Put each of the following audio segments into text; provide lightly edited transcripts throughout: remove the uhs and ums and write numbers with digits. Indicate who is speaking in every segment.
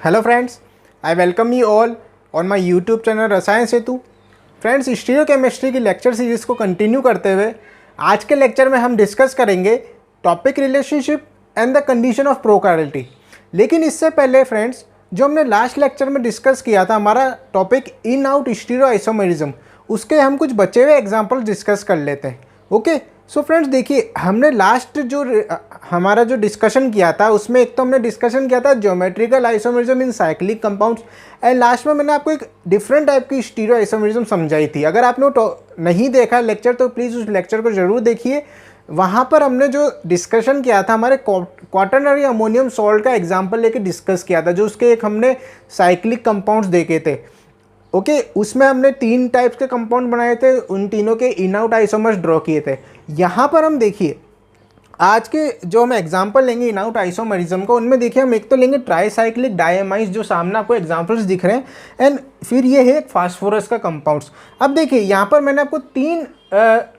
Speaker 1: Hello friends, I welcome you all on my YouTube channel Rasayan Setu. Friends, stereochemistry की lecture series को continue करते हुए आज के लेक्चर में हम डिस्कस करेंगे topic relationship and the condition of prochirality. लेकिन इससे पहले फ्रेंड्स, जो हमने लास्ट लेक्चर में डिस्कस किया था हमारा topic in out stereo isomerism, उसके हम कुछ बचे हुए एग्जाम्पल डिस्कस कर लेते हैं। ओके, सो फ्रेंड्स देखिए, हमने लास्ट जो हमारा जो डिस्कशन किया था उसमें एक तो हमने डिस्कशन किया था geometrical isomerism in cyclic compounds, and last में मैंने आपको एक डिफरेंट टाइप की स्टीरियो आइसोमेरिज्म समझाई थी। अगर आपने नहीं देखा लेक्चर तो प्लीज़ उस लेक्चर को ज़रूर देखिए। वहाँ पर हमने जो डिस्कशन किया था हमारे क्वाटरनरी अमोनियम सॉल्ट का एग्जाम्पल लेके डिस्कस किया था, जो उसके एक हमने साइक्लिक कंपाउंड्स देखे थे। ओके, उसमें हमने 3 टाइप्स के कंपाउंड बनाए थे, उन तीनों के इन आउट आइसोमर्स ड्रॉ किए थे। यहाँ पर हम देखिए आज के जो हम एग्जांपल लेंगे इन आउट आइसोमरिज्म को, उनमें देखिए हम एक तो लेंगे ट्राईसाइक्लिक डायमाइड्स, जो सामने आपको एग्जांपल्स दिख रहे हैं, एंड फिर ये है एक फास्फोरस का कंपाउंड्स। अब देखिए यहाँ पर मैंने आपको 3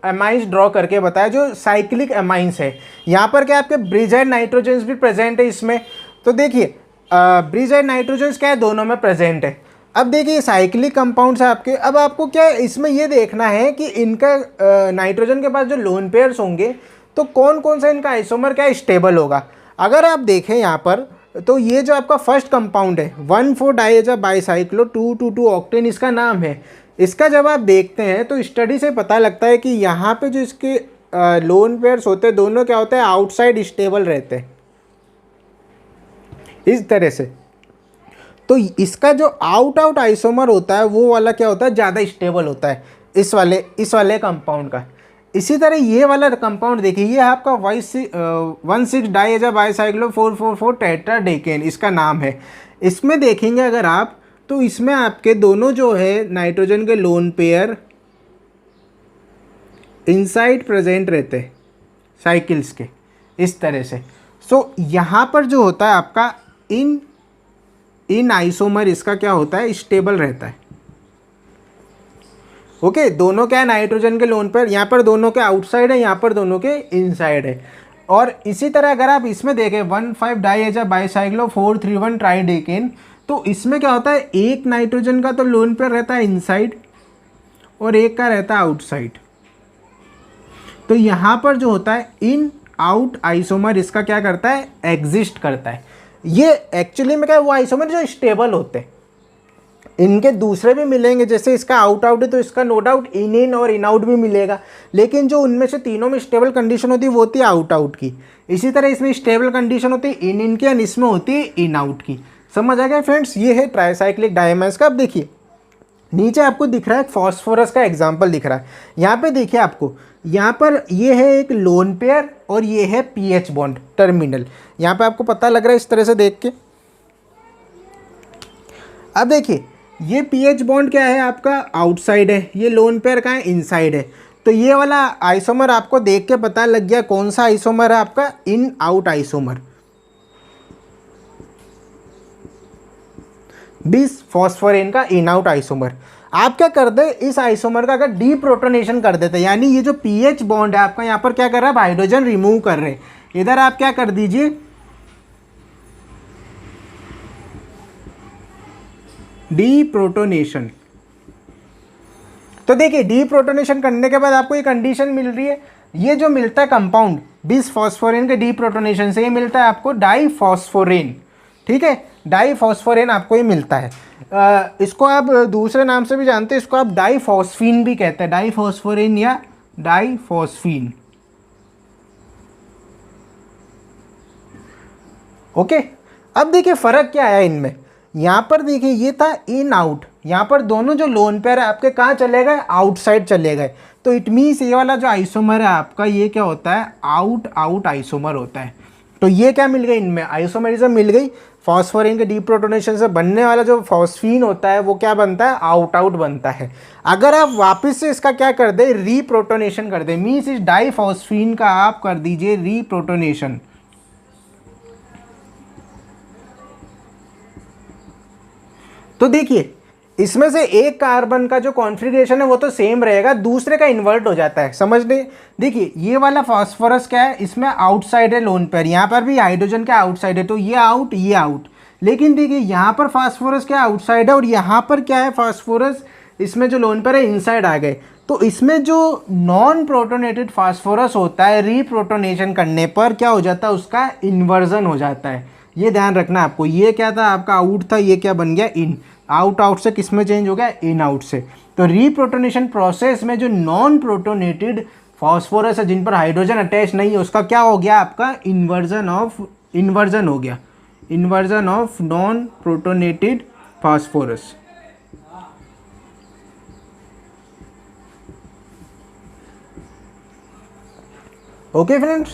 Speaker 1: एमाइंस ड्रॉ करके बताया जो साइक्लिक एमाइंस है। यहाँ पर क्या आपके ब्रिजाइड नाइट्रोजन्स भी प्रेजेंट है इसमें। तो देखिए ब्रिजाइड नाइट्रोजन्स क्या है, दोनों में प्रेजेंट है। अब देखिए साइक्लिक कंपाउंड्स है आपके। अब आपको क्या इसमें ये देखना है कि इनका नाइट्रोजन के पास जो लोन पेयर्स होंगे तो कौन कौन सा इनका आइसोमर क्या स्टेबल होगा। अगर आप देखें यहाँ पर तो ये जो आपका फर्स्ट कंपाउंड है 1,4-डाइएजा बाइसाइक्लो 2,2,2 ऑक्टेन इसका नाम है। इसका जब आप देखते हैं तो स्टडी से पता लगता है कि यहाँ पे जो इसके लोन पेयर्स होते हैं दोनों क्या होते हैं, आउटसाइड स्टेबल रहते हैं इस तरह से। तो इसका जो आउट आइसोमर होता है वो वाला क्या होता है, ज़्यादा स्टेबल होता है इस वाले कंपाउंड का। इसी तरह ये वाला कंपाउंड देखिए, ये आपका 1,6-डाइएजा बाइसाइक्लो 4,4,4 टेट्राडेकेन इसका नाम है। इसमें देखेंगे अगर आप तो इसमें आपके दोनों जो है नाइट्रोजन के लोन पेयर इनसाइड प्रेजेंट रहते हैं साइकिल्स के इस तरह से। सो यहाँ पर जो होता है आपका इन आइसोमर इसका क्या होता है, स्टेबल रहता है। ओके, दोनों क्या है नाइट्रोजन के लोन पर, यहाँ पर दोनों के आउटसाइड है, यहाँ पर दोनों के इनसाइड है। और इसी तरह अगर आप इसमें देखें 1,5-डाइएजा बाइसाइक्लो 4,3,1 ट्राइडेकेन, तो इसमें क्या होता है, एक नाइट्रोजन का तो लोन पेयर रहता है इनसाइड और एक का रहता है आउटसाइड। तो यहाँ पर जो होता है इन आउट आइसोमर इसका क्या करता है, एग्जिस्ट करता है। ये एक्चुअली में क्या है, वो आइसोमर जो स्टेबल होते हैं। इनके दूसरे भी मिलेंगे, जैसे इसका आउट है तो इसका नो डाउट इन और इन आउट भी मिलेगा, लेकिन जो उनमें से तीनों में स्टेबल कंडीशन होती है वो होती है आउट की। इसी तरह इसमें स्टेबल कंडीशन होती है इन की, एंड इसमें होती है इन आउट की। समझ आ गया फ्रेंड्स, ये है ट्राईसाइक्लिक डायमाइड्स का। अब देखिए नीचे आपको दिख रहा है फॉस्फोरस का एग्जाम्पल दिख रहा है। यहाँ पे देखिए आपको, यहाँ पर ये है एक लोन पेयर और ये है पीएच बॉन्ड टर्मिनल। यहाँ पे आपको पता लग रहा है इस तरह से देख के। अब देखिए ये पीएच बॉन्ड क्या है आपका, आउटसाइड है, ये लोन पेयर का है, इनसाइड है। तो ये वाला आइसोमर आपको देख के पता लग गया कौन सा आइसोमर है आपका, इन आउट आइसोमर। बिस फॉस्फोरेन का इन आउट आइसोमर। आप क्या कर दे, इस आइसोमर का अगर डीप्रोटोनेशन कर देते, यानी ये जो पीएच बॉन्ड है आपका यहाँ पर क्या कर रहा है, हाइड्रोजन रिमूव कर रहे हैं। इधर आप क्या कर दीजिए, डीप्रोटोनेशन। तो देखिए डीप्रोटोनेशन करने के बाद आपको ये कंडीशन मिल रही है, ये जो मिलता है कंपाउंड बिस फॉस्फोरेन के डीप्रोटोनेशन से, ये मिलता है आपको डाईफॉस्फोरेन। ठीक है, डाईफॉस्फोरेन आपको ये मिलता है। इसको आप दूसरे नाम से भी जानते हैं, इसको आप डाईफॉस्फीन भी कहते हैं, डाईफॉस्फोरेन या डाईफॉस्फीन। ओके, अब देखिए फर्क क्या आया इनमें। यहाँ पर देखिए ये था इन आउट, यहाँ पर दोनों जो लोन पेयर है आपके कहाँ चले गए, आउटसाइड चले गए। तो इट मीन्स ये वाला जो आइसोमर है आपका, ये क्या होता है, आउट आइसोमर होता है। तो ये क्या मिल गई इनमें, आइसोमेरिज्म मिल गई। फॉस्फोरेन के डीप्रोटोनेशन से बनने वाला जो फॉस्फीन होता है वो क्या बनता है, आउट बनता है। अगर आप वापस से इसका क्या कर दे, रीप्रोटोनेशन कर दे, मीन्स इस डाईफॉस्फीन का आप कर दीजिए रीप्रोटोनेशन। तो देखिए इसमें से एक कार्बन का जो कॉन्फ़िगरेशन है वो तो सेम रहेगा, दूसरे का इन्वर्ट हो जाता है। समझ ले, देखिए ये वाला फास्फोरस क्या है, इसमें आउटसाइड है लोन पेयर, यहाँ पर भी हाइड्रोजन का आउटसाइड है, तो ये आउट ये आउट। लेकिन देखिए यहाँ पर फास्फोरस क्या आउटसाइड है और यहाँ पर क्या है फास्फोरस, इसमें जो लोन पर है इनसाइड आ गए। तो इसमें जो नॉन प्रोटोनेटेड फास्फोरस होता है रीप्रोटोनेशन करने पर क्या हो जाता है, उसका इन्वर्जन हो जाता है। ये ध्यान रखना आपको। ये क्या था आपका आउट था, ये क्या बन गया इन। आउट आउट से किस में चेंज हो गया, इन आउट से। तो रीप्रोटोनेशन प्रोसेस में जो नॉन प्रोटोनेटेड फास्फोरस है जिन पर हाइड्रोजन अटैच नहीं है उसका क्या हो गया आपका इन्वर्जन हो गया, inversion of non protonated phosphorus. Okay friends,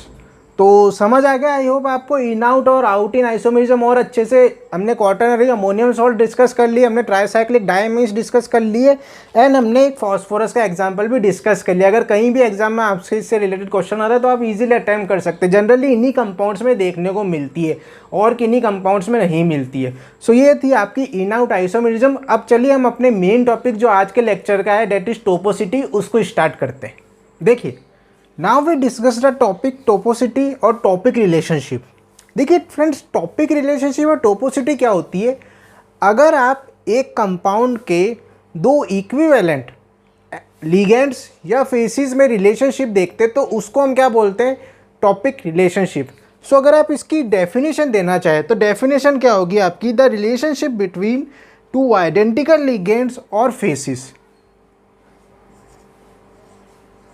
Speaker 1: तो समझ आ गया आई होप आपको। इन आउट और आउट इन आइसोमेरिज्म और अच्छे से हमने क्वाटरनरी अमोनियम सॉल्ट डिस्कस कर लिए, हमने ट्राइसाइक्लिक डायमीन्स डिस्कस कर लिए एंड हमने एक फास्फोरस का एग्जांपल भी डिस्कस कर लिया। अगर कहीं भी एग्जाम में आपसे इससे रिलेटेड क्वेश्चन आता है तो आप इजीली अटेम्प्ट कर सकते हैं। जनरली इन्हीं कंपाउंड्स में देखने को मिलती है और किन्हीं कंपाउंड्स में नहीं मिलती है। सो ये थी आपकी इन आउट आइसोमेरिज्म। अब चलिए हम अपने मेन टॉपिक जो आज के लेक्चर का है डेट इज टोपोसिटी, उसको स्टार्ट करते हैं। देखिए now we discuss the topic topicity और टॉपिक रिलेशनशिप। देखिए फ्रेंड्स, टॉपिक रिलेशनशिप और टोपोसिटी क्या होती है, अगर आप एक कंपाउंड के दो इक्विवेलेंट लिगेंड्स या फेसिस में रिलेशनशिप देखते तो उसको हम क्या बोलते हैं, टॉपिक रिलेशनशिप। सो अगर आप इसकी डेफिनेशन देना चाहें तो डेफिनेशन क्या होगी आपकी, the relationship between two identical ligands और faces.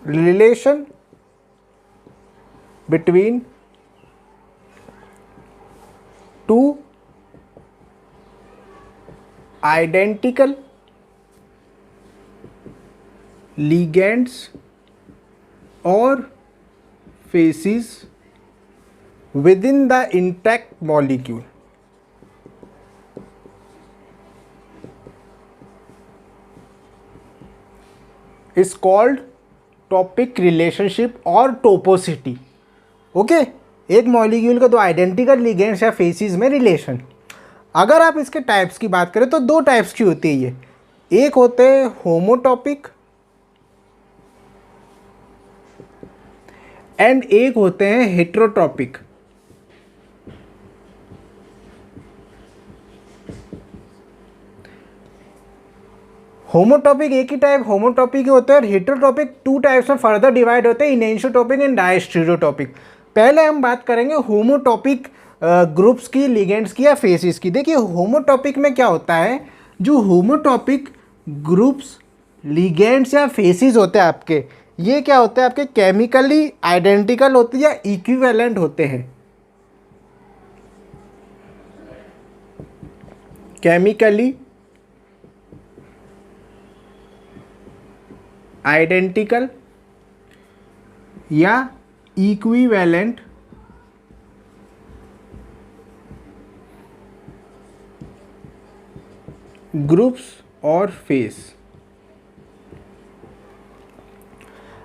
Speaker 1: Relation between two identical ligands or phases within the intact molecule is called topic relationship or toposity। Okay एक मॉलिक्यूल का दो आइडेंटिकल लिगेंड्स या फेसिस में रिलेशन। अगर आप इसके टाइप्स की बात करें तो दो टाइप्स की होती है ये, एक होते हैं होमोटॉपिक एंड एक होते हैं हेट्रोटॉपिक। होमोटॉपिक एक ही टाइप होमोटॉपिक ही होते हैं और हेट्रोटॉपिक टू टाइप्स में फर्दर डिवाइड होते हैं, इनैनिसोटॉपिक एंड डायस्टेरियोटॉपिक। पहले हम बात करेंगे होमोटॉपिक ग्रुप्स की, लिगेंड्स की या फेसिस की। देखिए होमोटॉपिक में क्या होता है, जो होमोटॉपिक ग्रुप्स लिगेंड्स या फेसिस होते हैं आपके, ये क्या होते हैं आपके केमिकली आइडेंटिकल होते हैं या इक्विवेलेंट होते हैं। केमिकली आइडेंटिकल या इक्विवेलेंट ग्रुप्स और फेस।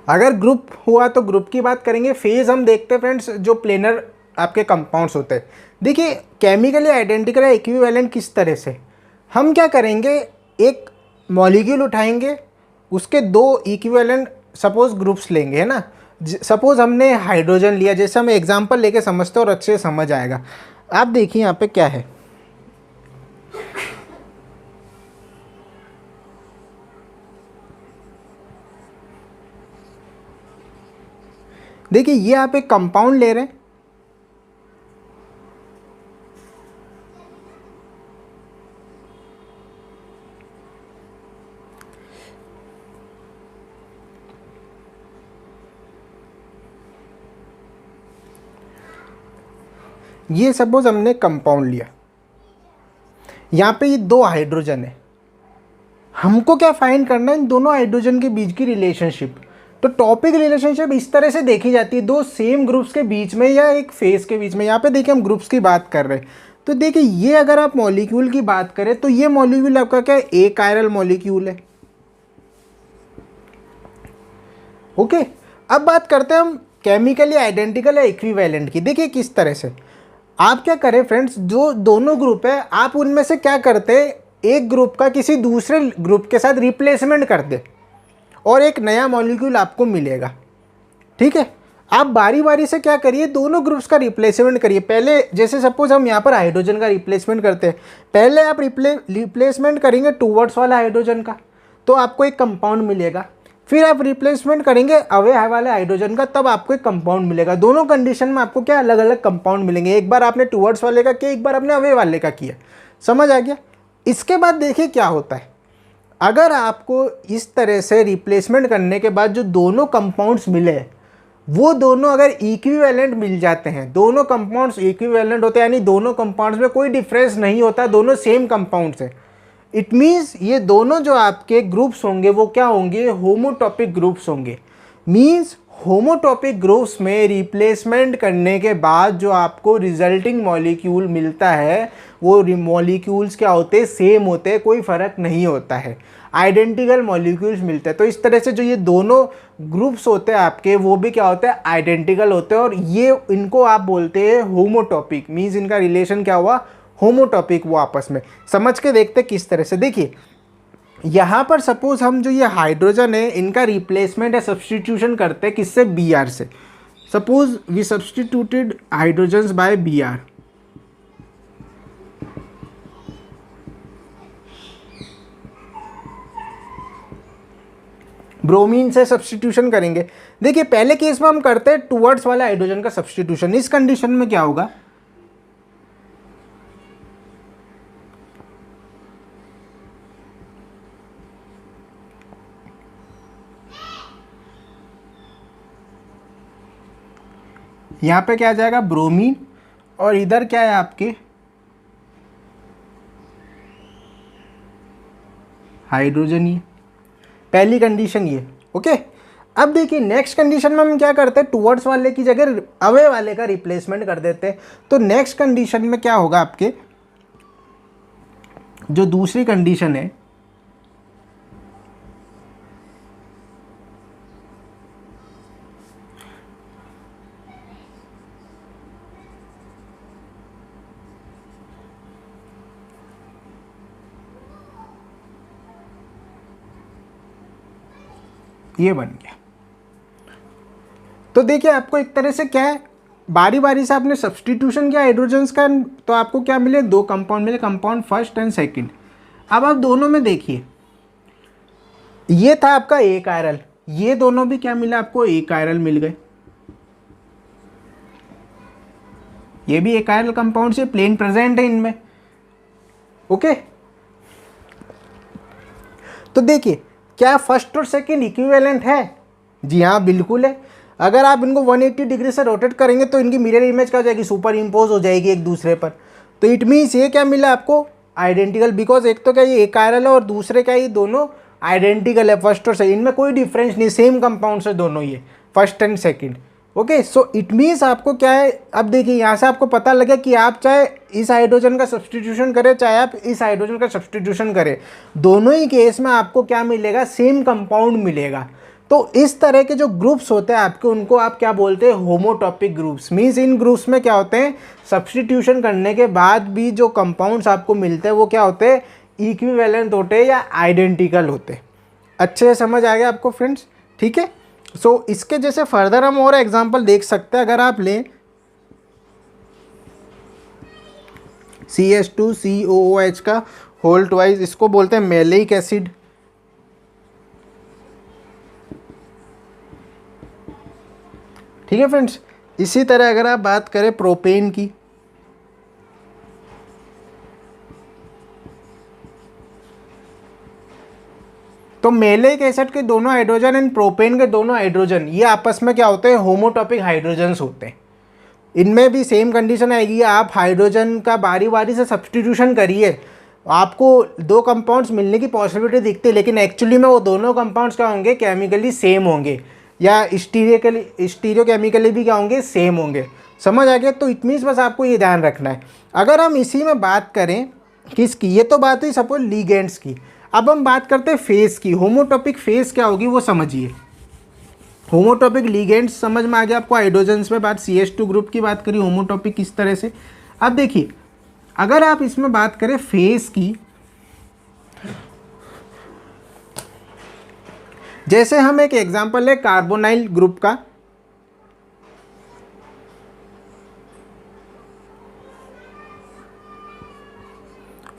Speaker 1: अगर ग्रुप हुआ तो ग्रुप की बात करेंगे, फेज हम देखते हैं फ्रेंड्स जो प्लेनर आपके कंपाउंड्स होते हैं। देखिए केमिकली आइडेंटिकल या इक्विवेलेंट किस तरह से, हम क्या करेंगे, एक मॉलिक्यूल उठाएंगे, उसके दो इक्विवेलेंट सपोज ग्रुप्स लेंगे, है ना। सपोज हमने हाइड्रोजन लिया, जैसे हम एग्जांपल लेके समझते हैं और अच्छे से समझ आएगा। आप देखिए यहाँ पे क्या है, देखिए ये आप एक कंपाउंड ले रहे हैं, ये सपोज हमने कंपाउंड लिया, यहाँ पे ये दो हाइड्रोजन है, हमको क्या फाइंड करना है, इन दोनों हाइड्रोजन के बीच की रिलेशनशिप। तो टॉपिक रिलेशनशिप इस तरह से देखी जाती है, दो सेम ग्रुप्स के बीच में या एक फेस के बीच में। यहाँ पे देखिए हम ग्रुप्स की बात कर रहे हैं, तो देखिए ये अगर आप मॉलिक्यूल की बात करें तो ये मॉलिक्यूल आपका क्या है, एक कायरल मॉलिक्यूल है। ओके, अब बात करते हैं हम केमिकली आइडेंटिकल या इक्विवेलेंट की। देखिए किस तरह से आप क्या करें फ्रेंड्स, जो दोनों ग्रुप है आप उनमें से क्या करते हैं, एक ग्रुप का किसी दूसरे ग्रुप के साथ रिप्लेसमेंट कर दे और एक नया मॉलिक्यूल आपको मिलेगा। ठीक है, आप बारी बारी से क्या करिए, दोनों ग्रुप्स का रिप्लेसमेंट करिए। पहले जैसे सपोज हम यहाँ पर हाइड्रोजन का रिप्लेसमेंट करते हैं, पहले आप रिप्लेसमेंट करेंगे टूवर्ड्स वाला हाइड्रोजन का, तो आपको एक कंपाउंड मिलेगा। फिर आप रिप्लेसमेंट करेंगे अवे वाले हाइड्रोजन का, तब आपको एक कंपाउंड मिलेगा। दोनों कंडीशन में आपको क्या अलग अलग कंपाउंड मिलेंगे। एक बार आपने टूवर्ड्स वाले का किया, एक बार आपने अवे वाले का किया। समझ आ गया। इसके बाद देखिए क्या होता है, अगर आपको इस तरह से रिप्लेसमेंट करने के बाद जो दोनों कंपाउंड्स मिले वो दोनों अगर इक्विवेलेंट मिल जाते हैं, दोनों कंपाउंड्स इक्विवेलेंट होते हैं, यानी दोनों कंपाउंड्स में कोई डिफरेंस नहीं होता, दोनों सेम कंपाउंड्स हैं, इट मीन्स ये दोनों जो आपके ग्रुप्स होंगे वो क्या होंगे, होमोटॉपिक ग्रुप्स होंगे। मीन्स होमोटॉपिक ग्रुप्स में रिप्लेसमेंट करने के बाद जो आपको रिजल्टिंग मॉलिक्यूल मिलता है वो मॉलिक्यूल्स क्या होते हैं, सेम होते हैं, कोई फ़र्क नहीं होता है, आइडेंटिकल मॉलिक्यूल्स मिलते हैं। तो इस तरह से जो ये दोनों ग्रुप्स होते हैं आपके वो भी क्या होते हैं, आइडेंटिकल होते हैं, और ये इनको आप बोलते हैं होमोटॉपिक। मीन्स इनका रिलेशन क्या हुआ, होमोटॉपिक वो आपस में। समझ के देखते किस तरह से। देखिए यहाँ पर सपोज हम जो ये हाइड्रोजन है इनका रिप्लेसमेंट या सब्सटीट्यूशन करते हैं किससे, बी आर से। Suppose we substituted hydrogens by B R. Bromine से सब्सटीट्यूशन करेंगे। देखिए पहले केस में हम करते हैं टूवर्ड्स वाला हाइड्रोजन का सब्सटीट्यूशन। इस कंडीशन में क्या होगा, यहाँ पे क्या आ जाएगा, ब्रोमीन, और इधर क्या है आपके हाइड्रोजन। ये पहली कंडीशन ये, ओके। अब देखिए नेक्स्ट कंडीशन में हम क्या करते हैं, टूवर्ड्स वाले की जगह अवे वाले का रिप्लेसमेंट कर देते हैं। तो नेक्स्ट कंडीशन में क्या होगा, आपके जो दूसरी कंडीशन है ये बन गया। तो देखिए आपको एक तरह से क्या है, बारी बारी से आपने सब्सटीट्यूशन किया हाइड्रोजन्स का, तो आपको क्या मिले, दो कंपाउंड मिले, कंपाउंड फर्स्ट एंड सेकंड। अब आप दोनों में देखिए, ये था आपका एक आयरल, ये दोनों भी क्या मिला आपको, एक आयरल मिल गए। ये भी एक आयरल कंपाउंड से प्लेन प्रेजेंट है इनमें, ओके। तो देखिए क्या फर्स्ट और सेकंड इक्विवेलेंट है, जी हाँ बिल्कुल है। अगर आप इनको 180 डिग्री से रोटेट करेंगे तो इनकी मिरर इमेज क्या हो जाएगी, सुपर इम्पोज हो जाएगी एक दूसरे पर। तो इट मीन्स ये क्या मिला आपको, आइडेंटिकल, बिकॉज एक तो क्या ये एक आयरल है और दूसरे क्या ये दोनों आइडेंटिकल है, फर्स्ट और सेकंड, इनमें कोई डिफरेंस नहीं, सेम कंपाउंड्स है दोनों ये, first and second, okay. So it means आपको क्या है, अब देखिए यहाँ से आपको पता लगे कि आप चाहे इस हाइड्रोजन का सब्सटीट्यूशन करें चाहे आप इस हाइड्रोजन का सब्सटीट्यूशन करें, दोनों ही केस में आपको क्या मिलेगा, सेम कंपाउंड मिलेगा। तो इस तरह के जो ग्रुप्स होते हैं आपके, उनको आप क्या बोलते हैं, होमोटॉपिक ग्रुप्स। मीन्स इन ग्रुप्स में क्या होते हैं, सब्सटीट्यूशन करने के बाद भी जो कंपाउंड्स आपको मिलते हैं वो क्या होते हैं, इक्विवेलेंट होते हैं या आइडेंटिकल होते हैं। अच्छे से समझ आ गया आपको फ्रेंड्स, ठीक है। सो इसके जैसे फर्दर हम और एग्जांपल देख सकते हैं। अगर आप लें CH2COOH का होल ट्वाइस, इसको बोलते हैं मैलेइक एसिड। ठीक है फ्रेंड्स। इसी तरह अगर आप बात करें प्रोपेन की, तो मैलेइक एसिड के दोनों हाइड्रोजन एंड प्रोपेन के दोनों हाइड्रोजन ये आपस में क्या होते हैं, होमोटॉपिक हाइड्रोजन्स होते हैं। इनमें भी सेम कंडीशन आएगी, आप हाइड्रोजन का बारी बारी से सब्सटीट्यूशन करिए, आपको दो कंपाउंड्स मिलने की पॉसिबिलिटी दिखती है, लेकिन एक्चुअली में वो दोनों कंपाउंड्स क्या होंगे, केमिकली सेम होंगे, या स्टीरियो केमिकली भी क्या होंगे, सेम होंगे। समझ आ गया। तो इट मीन्स बस आपको ये ध्यान रखना है। अगर हम इसी में बात करें किसकी, ये तो बात हुई सपोज लिगेंड्स की, अब हम बात करते हैं फेस की। होमोटॉपिक फेस क्या होगी वो समझिए। होमोटॉपिक लिगेंड्स समझ में आ गया आपको, हाइड्रोजन्स में बात, CH2 ग्रुप की बात करी, होमोटॉपिक किस तरह से। अब देखिए अगर आप इसमें बात करें फेस की, जैसे हम एक एग्जांपल है कार्बोनाइल ग्रुप का,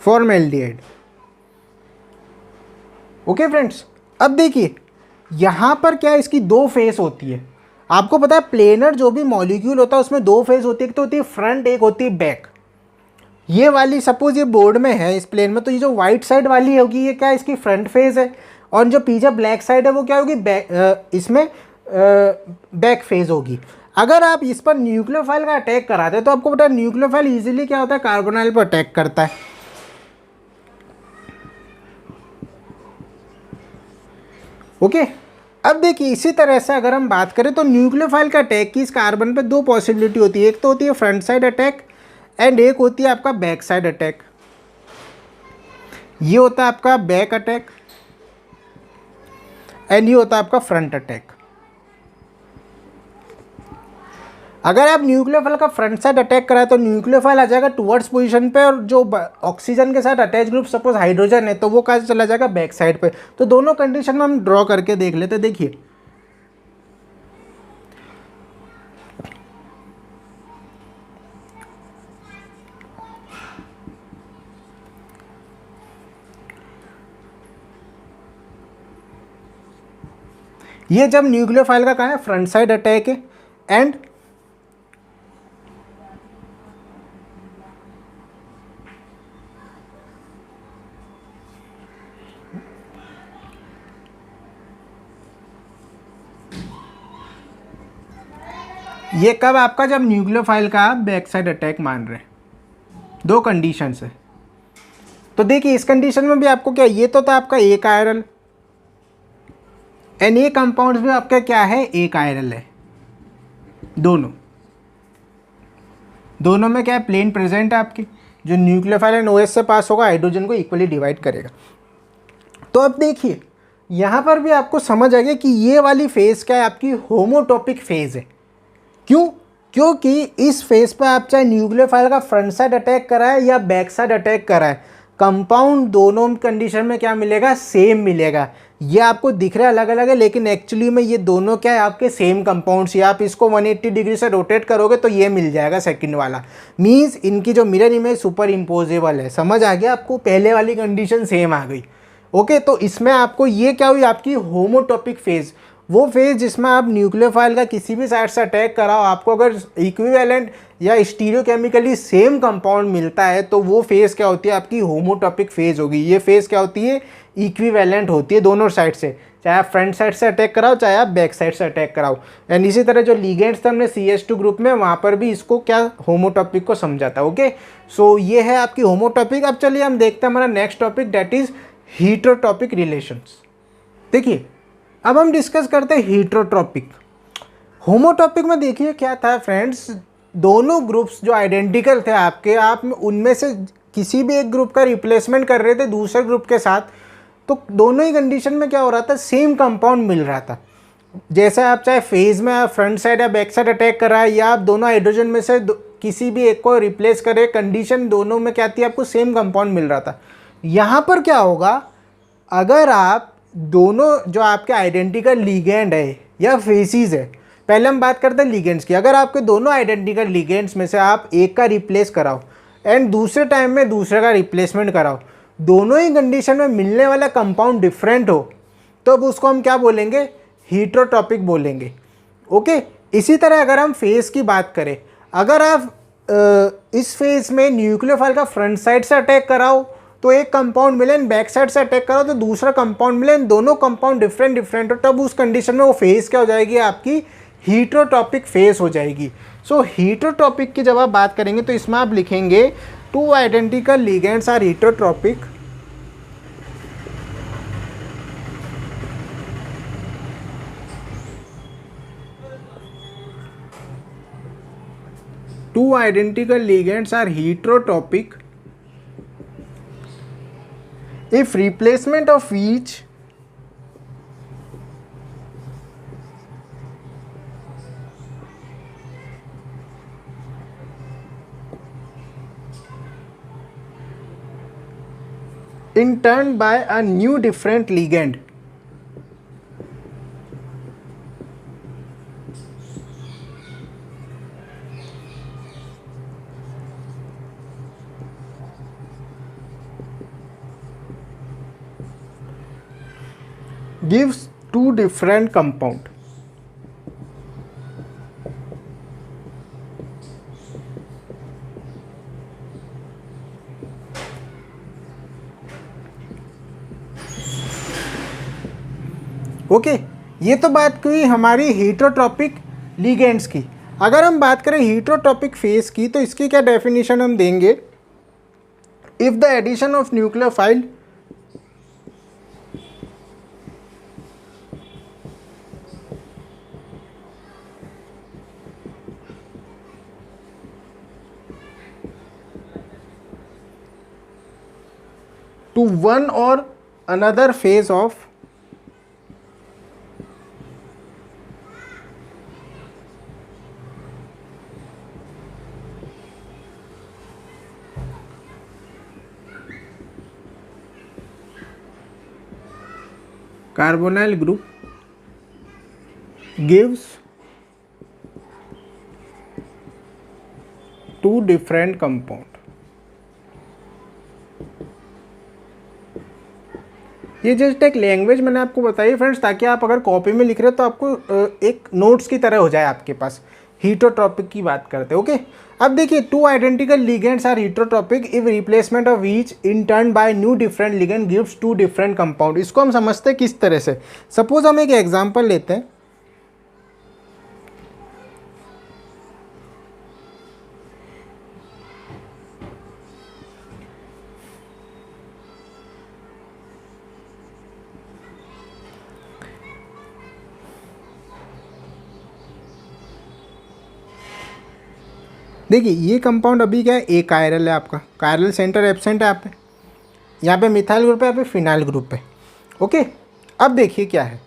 Speaker 1: फॉर्मेल्डिहाइड। ओके फ्रेंड्स, अब देखिए यहाँ पर क्या इसकी दो फेस होती है। आपको पता है प्लेनर जो भी मॉलिक्यूल होता है उसमें दो फेस होती है, एक तो होती है फ्रंट, एक होती है बैक। ये वाली सपोज ये बोर्ड में है इस प्लेन में, तो ये जो वाइट साइड वाली होगी ये क्या इसकी फ्रंट फेस है, और जो पीछे ब्लैक साइड है वो क्या होगी, इसमें बैक फेज होगी। अगर आप इस पर न्यूक्लियोफाइल का अटैक कराते हैं तो आपको पता है न्यूक्लियोफाइल इजीली क्या होता है, कार्बोनाइल पर अटैक करता है। ओके अब देखिए इसी तरह से अगर हम बात करें तो न्यूक्लियोफाइल का अटैक की इस कार्बन पे दो पॉसिबिलिटी होती है, एक तो होती है फ्रंट साइड अटैक एंड एक होती है आपका बैक साइड अटैक। ये होता है आपका बैक अटैक एंड ये होता है आपका फ्रंट अटैक। अगर आप न्यूक्लियोफाइल का फ्रंट साइड अटैक कराए तो न्यूक्लियोफाइल आ जाएगा टुवर्ड्स पोजीशन पे, और जो ऑक्सीजन के साथ अटैच ग्रुप सपोज हाइड्रोजन है तो वो कहाँ चला जाएगा, बैक साइड पे। तो दोनों कंडीशन में हम ड्रॉ करके देख लेते। देखिए ये जब न्यूक्लियोफाइल का कहाँ है, फ्रंट साइड अटैक है, एंड ये कब आपका, जब न्यूक्लियोफाइल का आप बैक साइड अटैक मान रहे हैं। दो कंडीशंस है। तो देखिए इस कंडीशन में भी आपको क्या, ये तो था आपका एक आयरल एंड ये कंपाउंड्स भी आपका क्या है, एक आयरल है। दोनों में क्या है, प्लेन प्रेजेंट है आपकी, जो न्यूक्लियोफाइल एंड OH से पास होगा हाइड्रोजन को इक्वली डिवाइड करेगा। तो अब देखिए यहाँ पर भी आपको समझ आ गया कि ये वाली फेज क्या है, आपकी होमोटॉपिक फेज है। क्यों? क्योंकि इस फेज पर आप चाहे न्यूक्लियोफाइल का फ्रंट साइड अटैक कराए या बैक साइड अटैक कराए, कंपाउंड दोनों कंडीशन में क्या मिलेगा, सेम मिलेगा। ये आपको दिख रहा है अलग अलग है, लेकिन एक्चुअली में ये दोनों क्या है, आपके सेम कंपाउंड्स। ये आप इसको 180 डिग्री से रोटेट करोगे तो ये मिल जाएगा सेकंड वाला। मींस इनकी जो मिरर इमेज सुपर इम्पोजेबल है। समझ आ गया आपको, पहले वाली कंडीशन सेम आ गई। ओके तो इसमें आपको ये क्या हुई, आपकी होमोटॉपिक फेज, वो फेज जिसमें आप न्यूक्लियोफाइल का किसी भी साइड से अटैक कराओ, आपको अगर इक्विवेलेंट या स्टीरियोकेमिकली सेम कंपाउंड मिलता है तो वो फेज क्या होती है, आपकी होमोटॉपिक फेज होगी। ये फेज क्या होती है, इक्विवेलेंट होती है दोनों साइड से, चाहे आप फ्रंट साइड से अटैक कराओ चाहे आप बैक साइड से अटैक कराओ। एंड इसी तरह जो लिगेंड्स थे हमने CH2 ग्रुप में, वहाँ पर भी इसको क्या, होमोटॉपिक को समझा था। ओके सो ये है आपकी होमोटॉपिक। अब चलिए हम देखते हैं हमारा next topic, that is heterotopic relations. देखिए अब हम डिस्कस करते हैं हीटरोट्रॉपिक। होमोटॉपिक में देखिए क्या था फ्रेंड्स, दोनों ग्रुप्स जो आइडेंटिकल थे आपके, आप उनमें से किसी भी एक ग्रुप का रिप्लेसमेंट कर रहे थे दूसरे ग्रुप के साथ, तो दोनों ही कंडीशन में क्या हो रहा था, सेम कंपाउंड मिल रहा था। जैसे आप चाहे फेज में आप फ्रंट साइड या बैक साइड अटैक कर रहा है, या आप दोनों हाइड्रोजन में से किसी भी एक को रिप्लेस करें, कंडीशन दोनों में क्या थी, आपको सेम कंपाउंड मिल रहा था। यहाँ पर क्या होगा, अगर आप दोनों जो आपके आइडेंटिकल लिगेंड है या फेसिस है, पहले हम बात करते हैं लिगेंड्स की। अगर आपके दोनों आइडेंटिकल लिगेंड्स में से आप एक का रिप्लेस कराओ एंड दूसरे टाइम में दूसरे का रिप्लेसमेंट कराओ, दोनों ही कंडीशन में मिलने वाला कंपाउंड डिफरेंट हो, तो अब उसको हम क्या बोलेंगे, हीटरोटॉपिक बोलेंगे। ओके इसी तरह अगर हम फेज की बात करें, अगर आप इस फेज में न्यूक्लियोफाइल का फ्रंट साइड से अटैक कराओ तो एक कंपाउंड मिले, बैक साइड से अटैक करो तो दूसरा कंपाउंड मिले, दोनों कंपाउंड डिफरेंट हो, तब उस कंडीशन में वो फेज क्या हो जाएगी, आपकी हीटरोटॉपिक फेज हो जाएगी। सो हीटरोटॉपिक की जब आप बात करेंगे तो इसमें आप लिखेंगे two identical ligands are heterotopic two identical ligands are heterotopic if replacement of each in turn by a new different ligand. Gives two different compound. Okay, ये तो बात हुई हमारी हेटरोट्रॉपिक लिगेंड्स की। अगर हम बात करें हेटरोट्रॉपिक फेस की, तो इसकी क्या डेफिनेशन हम देंगे? If the addition of nucleophile to one और another face of carbonyl group gives two different compound। ये जस्ट एक लैंग्वेज मैंने आपको बताई फ्रेंड्स, ताकि आप अगर कॉपी में लिख रहे हो तो आपको एक नोट्स की तरह हो जाए आपके पास। हीटरोट्रॉपिक की बात करते हैं। ओके, अब देखिए, two identical ligands are heterotopic if replacement of each in turn by new different ligand gives two different compound. इसको हम समझते हैं किस तरह से। सपोज हम एक एग्जांपल लेते हैं। देखिए, ये कंपाउंड अभी क्या है, ए कायरल है आपका, कायरल सेंटर एब्सेंट है यहाँ पे मिथाइल ग्रुप है, यहाँ पे फिनाइल ग्रुप है। ओके, अब देखिए क्या है,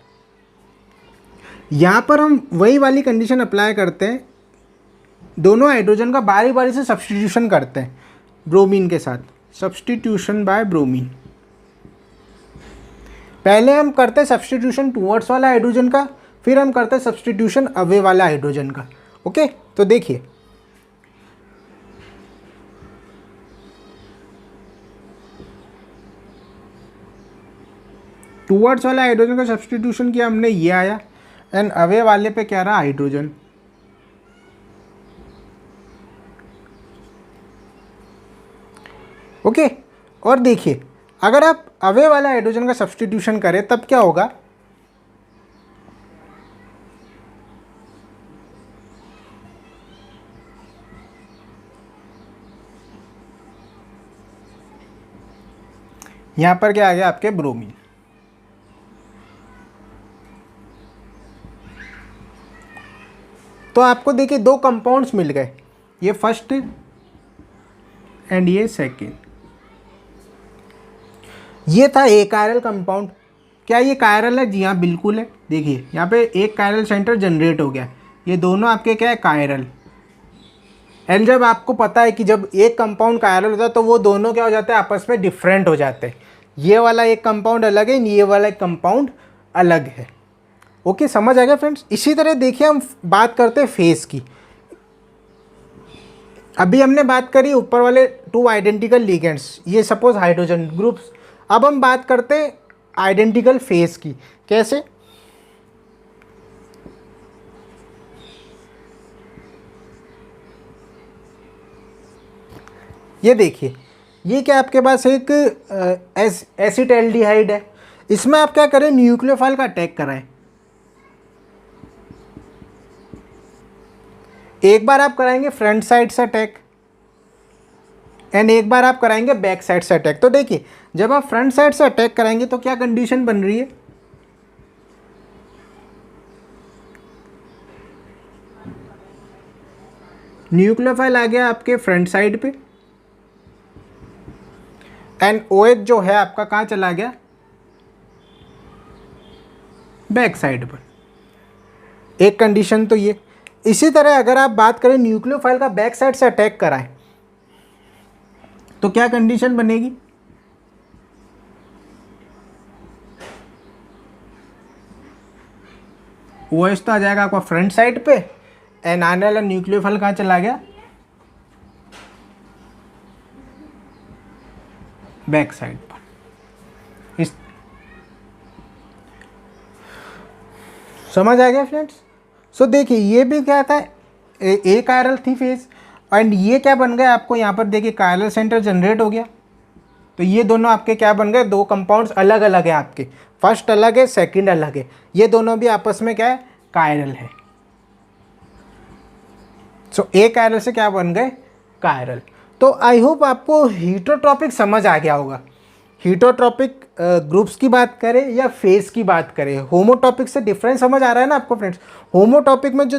Speaker 1: यहाँ पर हम वही वाली कंडीशन अप्लाई करते हैं, दोनों हाइड्रोजन का बारी बारी से सब्सटीट्यूशन करते हैं ब्रोमीन के साथ। Substitution by bromine. पहले हम करते हैं सब्सटीट्यूशन टूवर्ड्स वाला हाइड्रोजन का, फिर हम करते हैं सब्सटीट्यूशन अवे वाला हाइड्रोजन का। ओके, तो देखिए, टूवर्ड्स वाला हाइड्रोजन का सब्सटीट्यूशन किया हमने, ये आया, एंड अवे वाले पे क्या रहा, हाइड्रोजन। ओके, और देखिए, अगर आप अवे वाला हाइड्रोजन का सब्सटीट्यूशन करें तब क्या होगा, यहां पर क्या आ गया आपके ब्रोमीन। तो आपको देखिए दो कंपाउंड्स मिल गए, ये फर्स्ट एंड ये सेकेंड। ये था ए कायरल कंपाउंड। क्या ये कायरल है? जी हाँ, बिल्कुल है। देखिए यहाँ पे एक कायरल सेंटर जनरेट हो गया, ये दोनों आपके क्या है, कायरल। एंड जब आपको पता है कि जब एक कंपाउंड कायरल होता है तो वो दोनों क्या हो जाते हैं, आपस में डिफरेंट हो जाते हैं। ये वाला एक कंपाउंड अलग है, ये वाला एक कंपाउंड अलग है। ओके, समझ आ गया फ्रेंड्स। इसी तरह देखिए हम बात करते हैं फेस की। अभी हमने बात करी ऊपर वाले टू आइडेंटिकल लिगेंड्स, ये सपोज हाइड्रोजन ग्रुप्स। अब हम बात करते हैं आइडेंटिकल फेस की। कैसे? ये देखिए, ये क्या आपके पास एक एसिटाल्डिहाइड है। इसमें आप क्या करें, न्यूक्लियोफाइल का अटैक कराएं। एक बार आप कराएंगे फ्रंट साइड से अटैक, एंड एक बार आप कराएंगे बैक साइड से अटैक। तो देखिए, जब आप फ्रंट साइड से अटैक कराएंगे तो क्या कंडीशन बन रही है, न्यूक्लियोफाइल आ गया आपके फ्रंट साइड पे, एंड OH जो है आपका कहाँ चला गया, बैक साइड पर। एक कंडीशन तो ये। इसी तरह अगर आप बात करें न्यूक्लियोफाइल का बैक साइड से अटैक कराएं तो क्या कंडीशन बनेगी, OH तो आ जाएगा आपका फ्रंट साइड पे, एंड आने वाला न्यूक्लियोफाइल कहाँ चला गया, बैक साइड पर। समझ आ गया फ्रेंड्स। सो देखिए ये भी क्या था, एक कायरल थी फेज, एंड ये क्या बन गया आपको यहाँ पर देखिए कायरल सेंटर जनरेट हो गया। तो ये दोनों आपके क्या बन गए, दो कंपाउंड्स अलग अलग है आपके, फर्स्ट अलग है सेकंड अलग है, ये दोनों भी आपस में क्या है, कायरल है। सो एक कायरल से क्या बन गए, कायरल। तो आई होप आपको हीटरोट्रॉपिक समझ आ गया होगा। हीटरोट्रॉपिक ग्रुप्स की बात करें या फेस की बात करें, होमोटॉपिक से डिफरेंस समझ आ रहा है ना आपको फ्रेंड्स। होमोटॉपिक में जो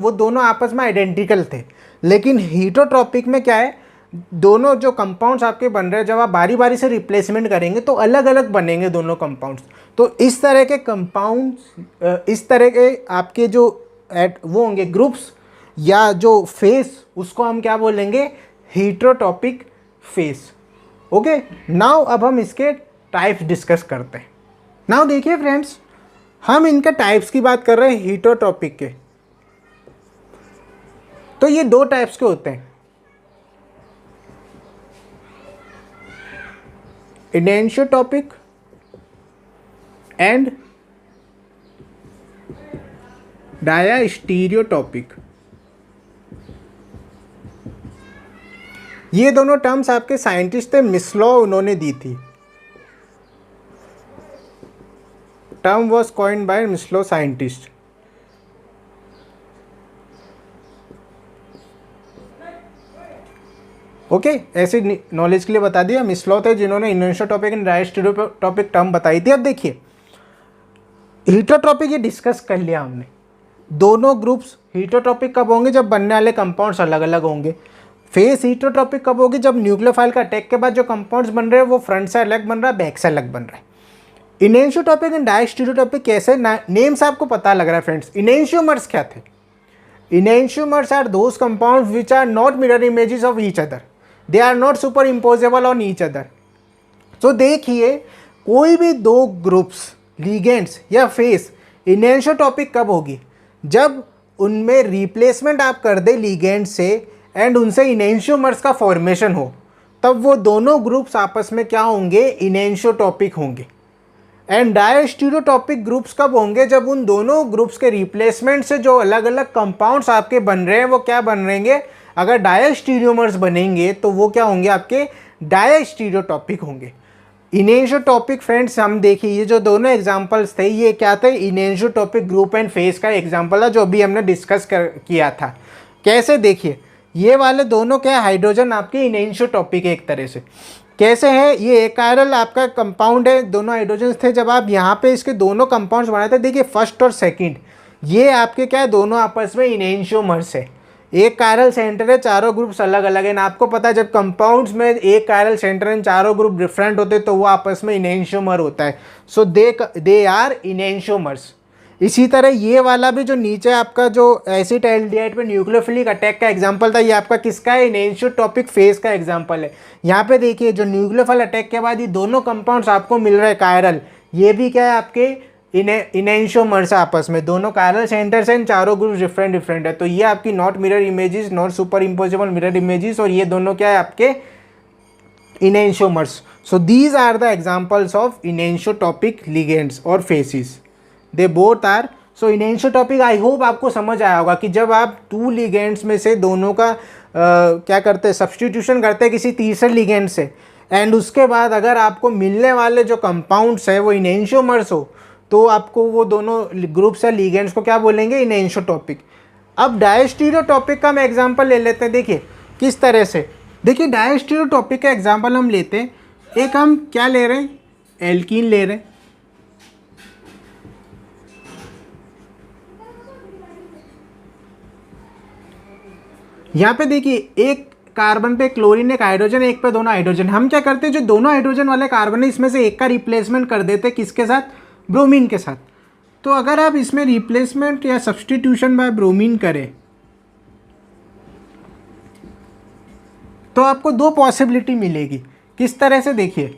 Speaker 1: वो दोनों आपस में आइडेंटिकल थे, लेकिन हीटरोट्रॉपिक में क्या है, दोनों जो कंपाउंड्स आपके बन रहे हैं जब आप बारी बारी से रिप्लेसमेंट करेंगे तो अलग अलग बनेंगे दोनों कंपाउंड्स। तो इस तरह के कंपाउंड्स, इस तरह के आपके जो वो होंगे ग्रुप्स या जो फेस, उसको हम क्या बोलेंगे, हीटरोट्रॉपिक फेस। ओके, नाउ अब हम इसके टाइप्स डिस्कस करते हैं। नाउ देखिए फ्रेंड्स, हम इनके टाइप्स की बात कर रहे हैं हीटरोट्रॉपिक के। तो ये दो टाइप्स के होते हैं, इनेंशियोटॉपिक एंड डायास्टीरियोटॉपिक। ये दोनों टर्म्स आपके साइंटिस्ट थे मिसलॉ, उन्होंने दी थी। Term was coined by Mislow scientist. Okay, ऐसे नॉलेज के लिए बता दिया, मिसलॉ थे जिन्होंने इनेंशियोटॉपिक एंड डायस्टीरियोटॉपिक टर्म बताई थी। अब देखिए हीटरोट्रॉपिक ये डिस्कस कर लिया हमने। दोनों ग्रुप्स हीटरोट्रॉपिक कब होंगे, जब बनने वाले कंपाउंड्स अलग अलग होंगे। फेस हीटरोट्रॉपिक कब होगी, जब न्यूक्लियोफाइल का अटैक के बाद जो कंपाउंड्स बन रहे हैं वो फ्रंट से अलग बन रहा है, बैक से अलग बन रहा है। इनेंशियोटॉपिक एंड डायस्टीरियोटॉपिक कैसे, नेम से आपको पता लग रहा है फ्रेंड्स। इनेंशियोमर्स क्या थे, enantiomers are those compounds which are not mirror images of each other, they are not superimposable on each other. तो देखिए कोई भी दो ग्रुप्स, लिगेंड्स या फेस, इनेंशियोटॉपिक कब होगी, जब उनमें रिप्लेसमेंट आप कर दे लिगेंड से एंड उनसे इनेंशियोमर्स का फॉर्मेशन हो, तब वो दोनों ग्रुप्स आपस में क्या होंगे, इनेंशियोटॉपिक होंगे। एंड डायस्टीरियोटॉपिक ग्रुप्स कब होंगे, जब उन दोनों ग्रुप्स के रिप्लेसमेंट से जो अलग अलग कंपाउंड्स आपके बन रहे हैं वो क्या बन रहेंगे, अगर डायस्टीरियोमर्स बनेंगे तो वो क्या होंगे, आपके डायस्टीरियोटॉपिक होंगे। इनेंशियोटॉपिक फ्रेंड्स हम देखिए ये जो दोनों एग्जांपल्स थे ये क्या थे, इनेंशियोटॉपिक ग्रुप एंड फेस का एग्जांपल है जो अभी हमने डिस्कस किया था। कैसे, देखिए ये वाले दोनों क्या, हाइड्रोजन आपके इनेंशियोटॉपिक एक तरह से। कैसे है, ये एक कायरल आपका कंपाउंड है, दोनों हाइड्रोजन थे। जब आप यहाँ पे इसके दोनों कंपाउंड्स बनाए थे, देखिए फर्स्ट और सेकंड, ये आपके क्या है, दोनों आपस में इनेंशियोमर्स है। एक कायरल सेंटर है, चारों ग्रुप्स अलग अलग हैं। आपको पता है जब कंपाउंड्स में एक कायरल सेंटर है, चारों ग्रुप डिफरेंट होते हैं तो वो आपस में इनेंशियोमर होता है। सो दे आर इनेंशियोमर्स। इसी तरह ये वाला भी जो नीचे आपका जो एसिड एल्डिहाइड पे न्यूक्लियोफिलिक अटैक का एग्जांपल था, ये आपका किसका है, इनेंशियोटॉपिक फेस का एग्जांपल है। यहाँ पे देखिए जो न्यूक्लियोफाइल अटैक के बाद ये दोनों कंपाउंड्स आपको मिल रहे हैं कायरल, ये भी क्या है, आपके इनेंशियोमर्स आपस में, दोनों कायरल सेंटर्स हैं, चारों ग्रुप डिफरेंट है। तो ये आपकी not mirror images, not superimposable mirror images, और ये दोनों क्या है, आपके enantiomers. So these are the examples of enantiotopic ligands और faces, they both are. So enantiotopic I hope आपको समझ आया होगा कि जब आप टू लिगेंड्स में से दोनों का क्या करते हैं, सब्सटीट्यूशन करते हैं किसी तीसरे लिगेंड से, एंड उसके बाद अगर आपको मिलने वाले जो कंपाउंड्स है वो इनेंशियोमर्स हो, तो आपको वो दोनों ग्रुप्स या लिगेंड्स को क्या बोलेंगे, इनेंशियोटॉपिक। अब डायस्टीरियोटॉपिक का हम एग्जांपल ले लेते हैं। देखिए किस तरह से, देखिए डायस्टीरियोटॉपिक का एग्जांपल हम लेते हैं, एक हम क्या ले रहे हैं, एल्कीन ले रहे हैं। यहाँ पे देखिए एक कार्बन पे क्लोरीन, एक हाइड्रोजन, एक पे दोनों हाइड्रोजन। हम क्या करते हैं, जो दोनों हाइड्रोजन वाले कार्बन है इसमें से एक का रिप्लेसमेंट कर देते हैं, किसके साथ, ब्रोमीन के साथ। तो अगर आप इसमें रिप्लेसमेंट या सब्सटीट्यूशन बाय ब्रोमीन करें तो आपको दो पॉसिबिलिटी मिलेगी। किस तरह से, देखिए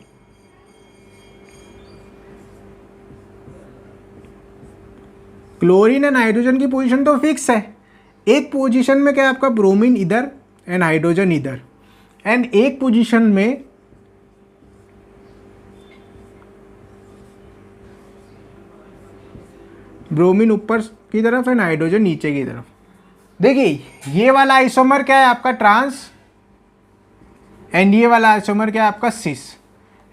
Speaker 1: क्लोरीन एंड हाइड्रोजन की पोजीशन तो फिक्स है, एक पोजीशन में क्या आपका ब्रोमीन इधर एंड हाइड्रोजन इधर, एंड एक पोजीशन में ब्रोमीन ऊपर की तरफ एंड हाइड्रोजन नीचे की तरफ। देखिए ये वाला आइसोमर क्या है आपका ट्रांस, एंड ये वाला आइसोमर क्या है आपका सिस।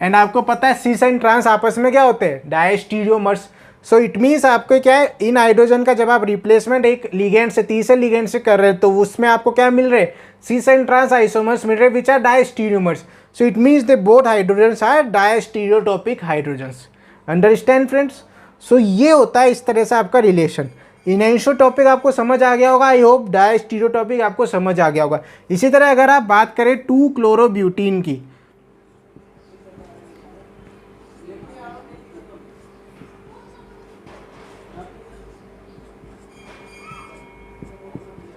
Speaker 1: एंड आपको पता है सिस एंड ट्रांस आपस में क्या होते हैं, डायस्टीरियोमर्स। सो इट मीन्स आपको क्या है, इन हाइड्रोजन का जब आप रिप्लेसमेंट एक लिगेंड से तीसरे लिगेंड से कर रहे हैं तो उसमें आपको क्या मिल रहे हैं, सिस एंड ट्रांस आइसोमर्स मिल रहे which are diastereomers. So it means they both hydrogens are diastereotopic hydrogens. Understand friends. So ये होता है इस तरह से आपका रिलेशन। इनएंशोटॉपिक आपको समझ आ गया होगा, आई होप। डायस्टीरियोटॉपिक आपको समझ आ गया होगा। इसी तरह अगर आप बात करें 2-क्लोरोब्यूटीन की,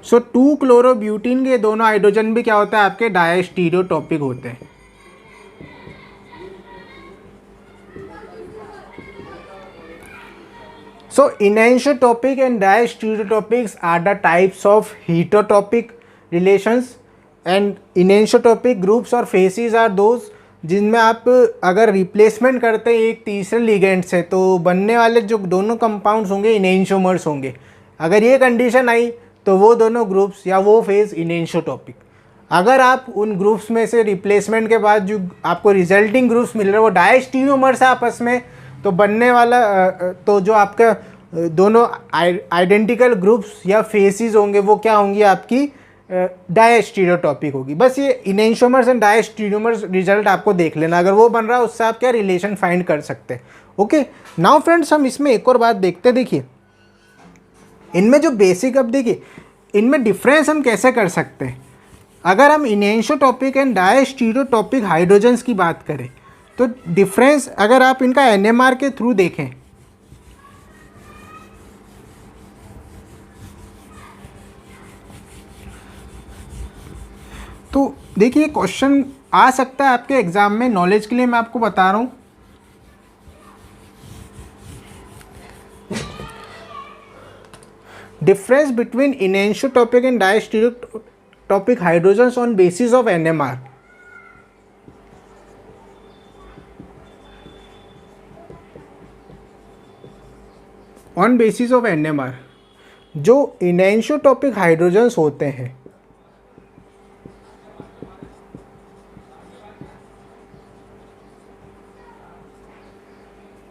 Speaker 1: सो 2-क्लोरोब्यूटीन के दोनों हाइड्रोजन भी क्या होता है आपके डायस्टीरियोटॉपिक होते हैं। So enantiotopic and diastereotopics are the types of heterotopic relations, and enantiotopic groups और phases are those जिनमें आप अगर रिप्लेसमेंट करते हैं एक तीसरे लिगेंड से तो बनने वाले जो दोनों कंपाउंड्स होंगे इनेंशियोमर्स होंगे। अगर ये कंडीशन आई तो वो दोनों ग्रुप्स या वो फेज इनेंशियोटॉपिक। अगर आप उन ग्रुप्स में से रिप्लेसमेंट के बाद जो आपको रिजल्टिंग ग्रुप्स मिल रहे हैं वो डायस्टीरियोमर्स है आपस में, तो बनने वाला तो जो आपका दोनों आइडेंटिकल ग्रुप्स या फेसेस होंगे वो क्या होंगी आपकी डायस्टीरियोटॉपिक होगी। बस ये इनेंशियोमर्स एंड डायस्टीरियोमर्स रिजल्ट आपको देख लेना, अगर वो बन रहा है उससे आप क्या रिलेशन फाइंड कर सकते हैं। ओके नाउ फ्रेंड्स, हम इसमें एक और बात देखते हैं। देखिए इनमें जो बेसिक, अब देखिए इनमें डिफरेंस हम कैसे कर सकते हैं। अगर हम इनेंशियोटॉपिक एंड डायस्टीरियोटॉपिक हाइड्रोजन्स की बात करें तो डिफरेंस अगर आप इनका एनएमआर के थ्रू देखें तो देखिए क्वेश्चन आ सकता है आपके एग्जाम में, नॉलेज के लिए मैं आपको बता रहा हूं। Difference between enantiotopic and diastereotopic hydrogens on basis of NMR. On basis of NMR जो इनेंशियोटॉपिक हाइड्रोजन्स होते हैं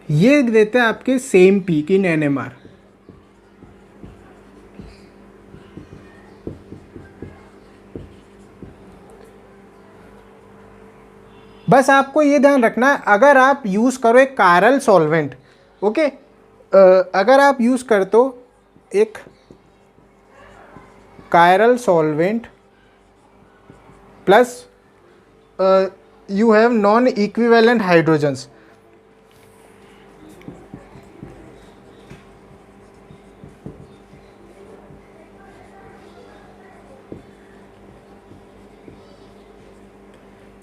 Speaker 1: ये देते हैं आपके सेम पीक इन एनएमआर। बस आपको ये ध्यान रखना है, अगर आप यूज़ करो एक कायरल सॉल्वेंट, ओके, अगर आप यूज़ कर तो एक chiral solvent plus you have non equivalent hydrogens,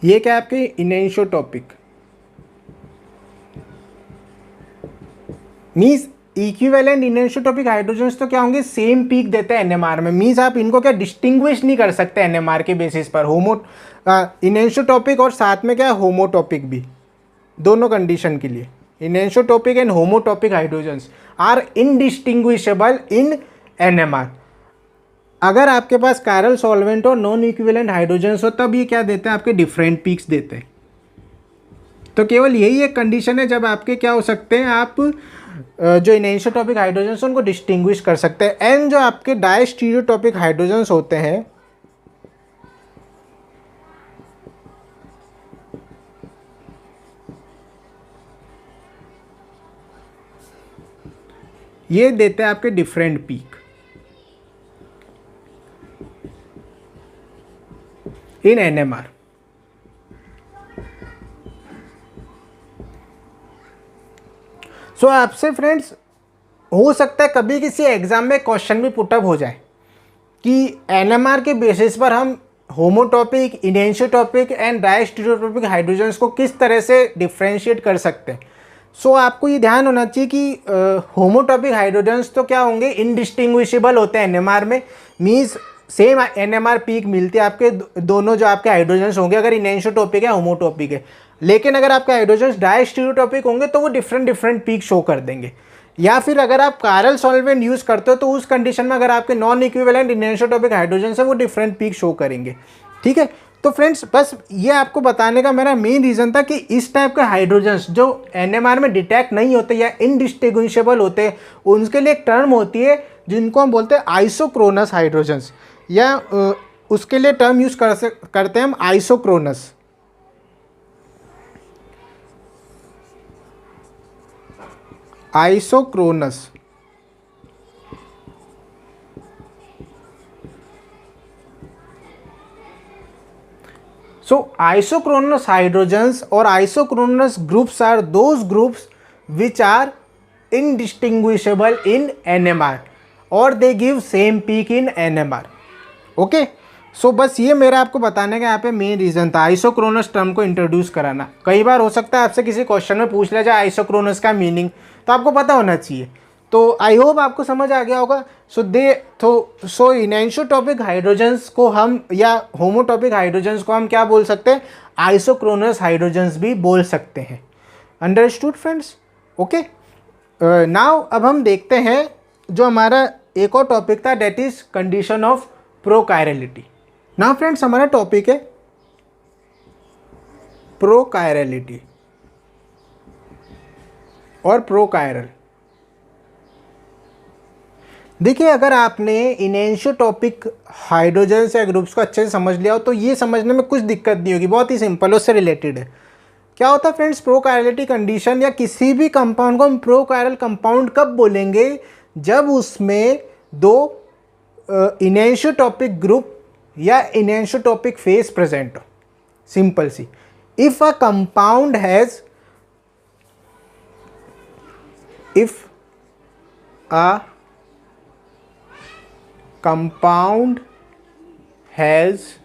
Speaker 1: ये क्या आपके इनेंशियोटॉपिक मीन्स इक्विवेलेंट इनेंशियोटॉपिक हाइड्रोजन्स तो क्या होंगे, सेम पीक देते हैं एनएमआर में। मीन्स आप इनको क्या डिस्टिंग्विश नहीं कर सकते एनएमआर के बेसिस पर। इनेंशियोटॉपिक और साथ में क्या है होमोटॉपिक भी, दोनों कंडीशन के लिए enantiotopic and homotopic hydrogens are indistinguishable in NMR. अगर आपके पास कायरल सॉल्वेंट और नॉन इक्विवेलेंट हाइड्रोजन्स हो तब ये क्या देते हैं आपके डिफरेंट पीक्स देते हैं। तो केवल यही एक कंडीशन है जब आपके क्या हो सकते हैं, आप जो इनेंशियोटॉपिक हाइड्रोजन्स उनको डिस्टिंग्विश कर सकते हैं। एंड जो आपके डायस्टीरियोटॉपिक हाइड्रोजन्स होते हैं ये देते हैं आपके डिफरेंट पीक इन एनएमआर। सो आपसे फ्रेंड्स हो सकता है कभी किसी एग्जाम में क्वेश्चन भी पुटअप हो जाए कि एनएमआर के बेसिस पर हम होमोटॉपिक, इनेंशियोटॉपिक एंड डायस्टीरियोटॉपिक हाइड्रोजन्स को किस तरह से डिफ्रेंशिएट कर सकते हैं। सो आपको ये ध्यान होना चाहिए कि होमोटॉपिक हाइड्रोजन्स तो क्या होंगे, इनडिस्टिंग्विशेबल होते हैं एनएमआर में। मीन्स सेम एनएमआर पीक मिलती है आपके दोनों जो आपके हाइड्रोजन्स होंगे अगर इनेंशियोटॉपिक है होमोटॉपिक है। लेकिन अगर आपके हाइड्रोजन्स डायस्टीरियोटॉपिक होंगे तो वो डिफरेंट पीक शो कर देंगे। या फिर अगर आप कायरल सॉल्वेंट यूज़ करते हो तो उस कंडीशन में अगर आपके नॉन इक्विवेलेंट इनएनिसोटॉपिक हाइड्रोजन है वो डिफरेंट पीक शो करेंगे। ठीक है, तो फ्रेंड्स बस ये आपको बताने का मेरा मेन रीज़न था कि इस टाइप के हाइड्रोजन्स जो एनएमआर में डिटेक्ट नहीं होते या इनडिस्टिंग्विशेबल होते हैं उनके लिए एक टर्म होती है जिनको हम बोलते हैं आइसोक्रोनस हाइड्रोजन्स, या उसके लिए टर्म यूज़ करते हैं हम isochronous. Isochronous So isochronous hydrogens or isochronous groups are those groups which are indistinguishable in NMR or they give same peak in NMR. Okay, so बस ये मेरा आपको बताने का यहाँ पे मेन रीज़न था आइसोक्रोनस टर्म को इंट्रोड्यूस कराना। कई बार हो सकता है आपसे किसी क्वेश्चन में पूछ लिया जाए आइसोक्रोनस का मीनिंग, तो आपको पता होना चाहिए। तो आई होप आपको समझ आ गया होगा। सो इनएनिसोटॉपिक हाइड्रोजन्स को हम या होमोटॉपिक हाइड्रोजन्स को हम क्या बोल सकते हैं, आइसोक्रोनस हाइड्रोजन्स भी बोल सकते हैं। Understood friends? ओके, नाउ अब हम देखते हैं जो हमारा एक और टॉपिक था, that is condition of prochirality. Now friends हमारा टॉपिक है प्रोकायरलिटी और प्रोकायरल। देखिए, अगर आपने इनएनिसोटॉपिक हाइड्रोजन्स या ग्रुप्स को अच्छे से समझ लिया हो तो ये समझने में कुछ दिक्कत नहीं होगी, बहुत ही सिंपल, उससे रिलेटेड है। क्या होता है फ्रेंड्स, प्रोकायरलिटी कंडीशन या किसी भी कंपाउंड को हम प्रोकायरल कंपाउंड कब बोलेंगे, जब उसमें दो इनएनिसोटॉपिक ग्रुप या इनएनिसोटॉपिक फेस प्रेजेंट हो। Simple see, if a compound has compound has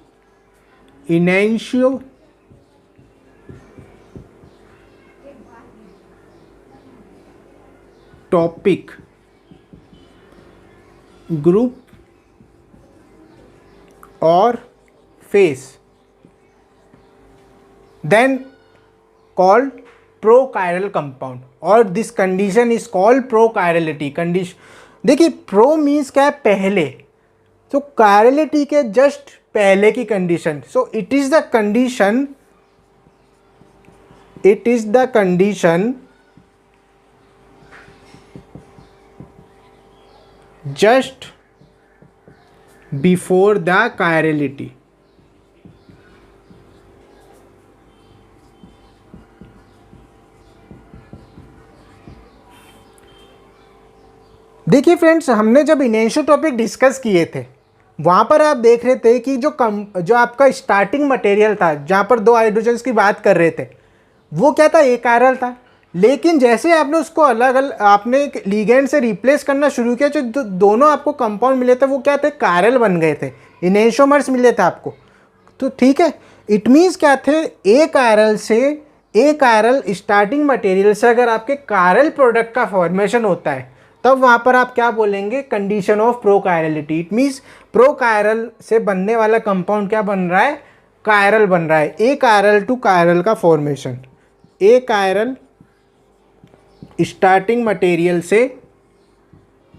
Speaker 1: ineninsotopic group or phase then called prochiral compound, और this condition is called prochirality condition। देखिए, प्रो मीन्स क्या है, पहले, तो कायरलिटी के जस्ट पहले की condition. So it is the condition just before the chirality. देखिए फ्रेंड्स, हमने जब इनएनिसोटॉपिक डिस्कस किए थे वहाँ पर आप देख रहे थे कि जो आपका स्टार्टिंग मटेरियल था, जहाँ पर दो हाइड्रोजन्स की बात कर रहे थे, वो क्या था, एक कायरल था। लेकिन जैसे आपने उसको अलग अलग आपने लिगेंड से रिप्लेस करना शुरू किया, जो दोनों आपको कंपाउंड मिले थे वो क्या थे, कायरल बन गए थे, इनएनिसोमर्स मिले थे आपको। तो ठीक है, इट मीन्स क्या थे, एक कायरल स्टार्टिंग मटेरियल से अगर आपके कायरल प्रोडक्ट का फॉर्मेशन होता है तब वहाँ पर आप क्या बोलेंगे, कंडीशन ऑफ प्रोकायरलिटी। इट मीन्स प्रोकायरल से बनने वाला कंपाउंड क्या बन रहा है, कायरल बन रहा है। ए कायरल टू कायरल का फॉर्मेशन, ए कायरल स्टार्टिंग मटेरियल से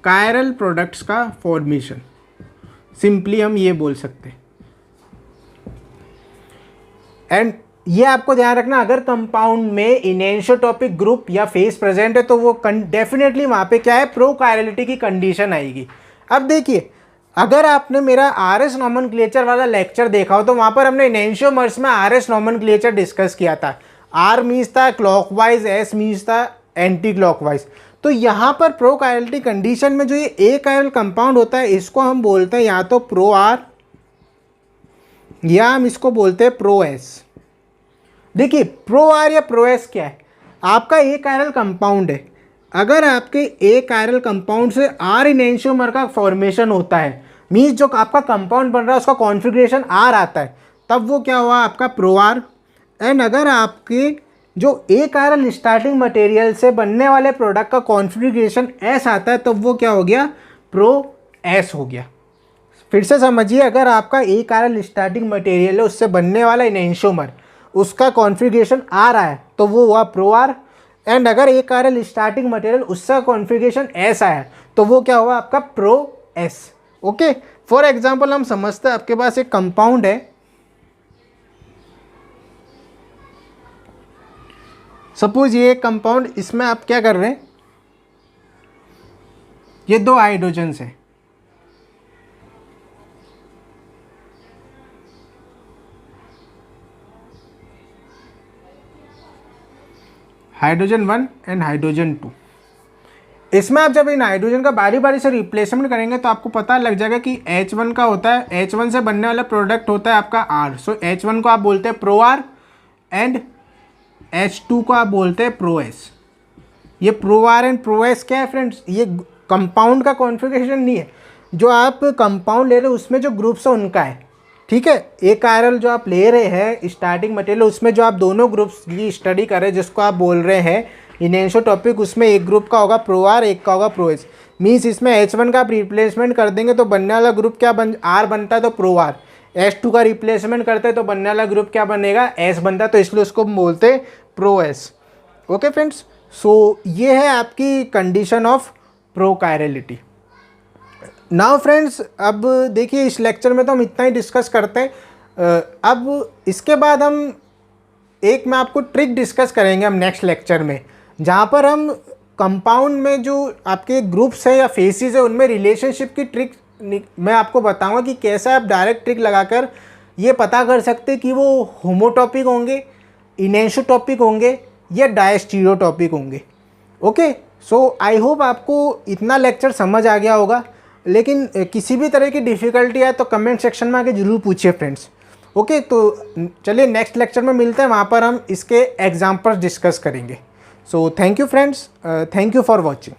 Speaker 1: कायरल प्रोडक्ट्स का फॉर्मेशन, सिंपली हम ये बोल सकते हैं। एंड ये आपको ध्यान रखना, अगर कंपाउंड में इनएनिसोटॉपिक ग्रुप या फेस प्रेजेंट है तो वो डेफिनेटली वहाँ पे क्या है, प्रोकायरलिटी की कंडीशन आएगी। अब देखिए, अगर आपने मेरा आरएस नॉमेनक्लेचर वाला लेक्चर देखा हो तो वहाँ पर हमने इनएनिसोमर्स में आरएस नॉमेनक्लेचर डिस्कस किया था। आर मीन्स था क्लॉकवाइज, एस मीन्स था एंटी क्लॉकवाइज। तो यहाँ पर प्रोकायरलिटी कंडीशन में जो ये ए कायरल कंपाउंड होता है इसको हम बोलते हैं या तो प्रो आर या हम इसको बोलते हैं प्रो एस। देखिए, प्रो आर या प्रो एस क्या है, आपका ए कायरल कंपाउंड है, अगर आपके ए कायरल कंपाउंड से आर इनएनिसोमर का फॉर्मेशन होता है, मीन्स जो आपका कंपाउंड बन रहा है उसका कॉन्फ़िगरेशन आर आता है, तब वो क्या हुआ आपका प्रो आर। एंड अगर आपके जो ए कायरल स्टार्टिंग मटेरियल से बनने वाले प्रोडक्ट का कॉन्फ़िगरेशन एस आता है तब वो क्या हो गया, प्रो एस हो गया। फिर से समझिए, अगर आपका ए कायरल स्टार्टिंग मटेरियल है उससे बनने वाला इनएनिसोमर उसका कॉन्फ़िगरेशन आ रहा है तो वो हुआ प्रो आर। एंड अगर एक आरएल स्टार्टिंग मटेरियल उसका कॉन्फ़िगरेशन ऐसा है तो वो क्या हुआ आपका pro S. Okay, for example हम समझते हैं आपके पास एक कंपाउंड है, सपोज ये एक कंपाउंड, इसमें आप क्या कर रहे हैं, ये दो हाइड्रोजन्स हैं, हाइड्रोजन 1 एंड हाइड्रोजन 2। इसमें आप जब इन हाइड्रोजन का बारी बारी से रिप्लेसमेंट करेंगे तो आपको पता लग जाएगा कि H1 का होता है, H1 से बनने वाला प्रोडक्ट होता है आपका R। सो H1 को आप बोलते हैं प्रो R एंड H2 को आप बोलते हैं प्रो S। ये pro R and pro S क्या है फ्रेंड्स, ये कंपाउंड का कॉन्फ़िगरेशन नहीं है, जो आप कंपाउंड ले रहे हो उसमें जो ग्रुप्स है उनका है। ठीक है, एक आयरल जो आप ले रहे हैं स्टार्टिंग मटेरियल, उसमें जो आप दोनों ग्रुप्स की स्टडी कर रहे हैं जिसको आप बोल रहे हैं इनेंशोटॉपिक, उसमें एक ग्रुप का होगा प्रो आर, एक का होगा प्रो एस। मीन्स इसमें H1 का आप रिप्लेसमेंट कर देंगे तो बनने वाला ग्रुप क्या आर बनता है तो प्रो आर, H2 का रिप्लेसमेंट करते हैं तो बनने वाला ग्रुप क्या बनेगा एस बनता है, तो इसलिए उसको बोलते हैं pro S. Okay friends, so ये है आपकी condition of prochirality. Now friends, अब देखिए इस लेक्चर में तो हम इतना ही डिस्कस करते हैं। अब इसके बाद हम एक में आपको ट्रिक डिस्कस करेंगे हम नेक्स्ट लेक्चर में, जहाँ पर हम कंपाउंड में जो आपके ग्रुप्स है या फेसिस है उनमें रिलेशनशिप की ट्रिक मैं आपको बताऊंगा कि कैसे आप डायरेक्ट ट्रिक लगाकर ये पता कर सकते हैं कि वो होमोटॉपिक होंगे, इनेंशोटॉपिक होंगे या डायस्टीरियोटॉपिक होंगे। ओके, सो आई होप आपको इतना लेक्चर समझ आ गया होगा, लेकिन किसी भी तरह की डिफ़िकल्टी है तो कमेंट सेक्शन में आके ज़रूर पूछिए फ्रेंड्स। ओके, तो चलिए नेक्स्ट लेक्चर में मिलते हैं, वहाँ पर हम इसके एग्जाम्पल्स डिस्कस करेंगे। So thank you friends, thank you for watching.